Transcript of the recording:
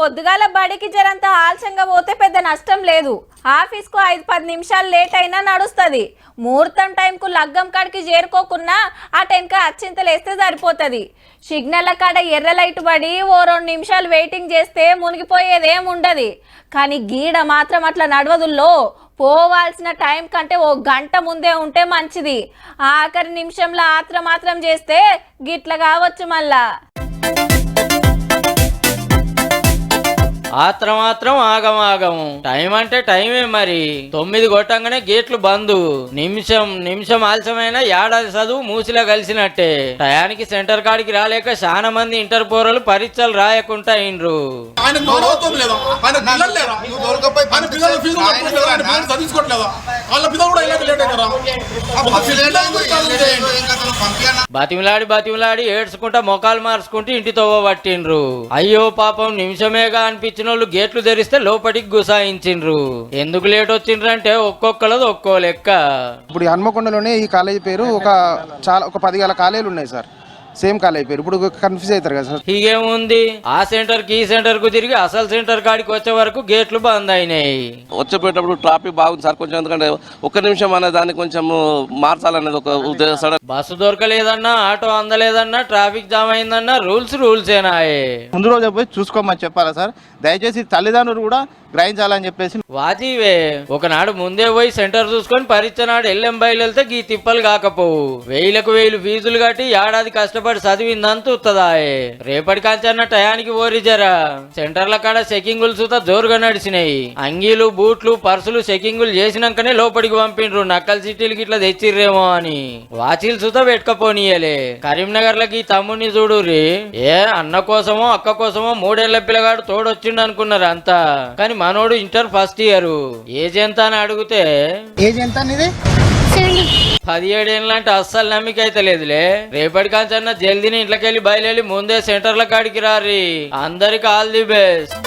పొద్దుగాల బడికి జరంత ఆలస్యంగా పోతే పెద్ద నష్టం లేదు. ఆఫీస్కు 5-10 నిమిషాలు లేట్ అయినా నడుస్తుంది. ముహూర్తం టైంకు లగ్గం కాడికి చేరుకోకున్నా ఆ టెన్క అచ్చింతలేస్తే సరిపోతుంది. సిగ్నల్ కాడ ఎర్ర లైట్ పడి ఓ 2 నిమిషాలు వెయిటింగ్ చేస్తే మునిగిపోయేదేం ఉండదు. కానీ గీడ మాత్రం అట్లా నడవదుల్లో. పోవాల్సిన టైం కంటే ఓ గంట ముందే ఉంటే మంచిది. ఆఖరి నిమిషంలో ఆత్రం చేస్తే గిట్ల కావచ్చు మళ్ళా. ఆత్రం ఆగం టైం అంటే టైమే మరి. 9 కొట్టంగానే గేట్లు బందు. నిమిషం ఆలస్యమైన ఏడాది చదువు మూసిలా కలిసినట్టే. టయానికి సెంటర్ కాడికి రాలేక చాలా మంది ఇంటర్ పోరలు పరీక్షలు రాయకుండా అయిండ్రు. బతిమిలాడి ఏడ్చుకుంటా మొఖాలు మార్చుకుంటూ ఇంటి తోవ పట్టిండ్రు. అయ్యో పాపం నిమిషమేగా అనిపించిన వాళ్ళు గేట్లు తెరిస్తే లోపలికి గుసాయించిండ్రు. ఎందుకు లేట్ వచ్చిండ్రు అంటే ఒక్కొక్కలది ఒక్కో లెక్క. ఇప్పుడు హన్మకొండలోనే ఈ కాలేజీ పేరు ఒక 10 గల కాలేజీలు ఉన్నాయి సార్. సేమ్ కాలేజ్ పేరు. ఇప్పుడు కన్ఫ్యూజ్ అవుతారు కదా సార్. ఇకేముంది, ఆ సెంటర్ కి ఈ సెంటర్ కు తిరిగి అసలు సెంటర్ కాడికి వచ్చే వరకు గేట్లు బంద్ అయినాయి. వచ్చేటప్పుడు ట్రాఫిక్ బాగుంది సార్ కొంచెం. ఎందుకంటే 1 నిమిషం అనే దాన్ని కొంచెం మార్చాలనేది ఒక ఉద్దేశం. బస్సు దొరకలేదన్నా, ఆటో అందలేదన్నా, ట్రాఫిక్ జామ్ అయిందన్నా రూల్సేనాయే. ముందు రోజు పోయి చూసుకోమని చెప్పాలా సార్. దయచేసి తల్లిదండ్రులు కూడా గ్రహించాలని చెప్పేసి వాజీవే. ఒకనాడు ముందే పోయి సెంటర్ చూసుకొని పరీక్ష నాడు ఎల్లెం బయలుతే గీ తిప్పలు కాకపోవు. 1000 ఫీజులు కట్టి ఏడాది కష్టపడి చదివిందంత ఉత్తదాయే. రేపటి కాంచన్న టయానికి ఓరిజరా. సెంటర్ల కాడ చెకింగులు చూత జోరుగా నడిచినాయి. అంగీలు, బూట్లు, పర్సులు చెకింగులు చేసినాకనే లోపలికి పంపిండ్రు. నక్కల సిటీలకి ఇట్లా తెచ్చిర్రేమో అని. వాచీలు చూత పెట్టుకపోనీయలే. కరీంనగర్ లకి తమ్ముడిని చూడుర్రి. అన్న కోసమో అక్క కోసమో 3 ఏళ్ల పిల్లగాడు తోడొచ్చిండు అనుకున్నారు అంతా. కానీ మనోడు ఇంటర్ ఫస్ట్ ఇయర్. ఏజ్ ఎంత అని అడిగితే 17 ఏళ్ళంటే అస్సలు నమ్మిక అయితే లేదులే. రేపటి కాంచన్న జల్దీని ఇంట్లోకెళ్ళి బయలుదేరి ముందే సెంటర్ల కాడికి రారి. అందరికి ఆల్ ది బెస్ట్.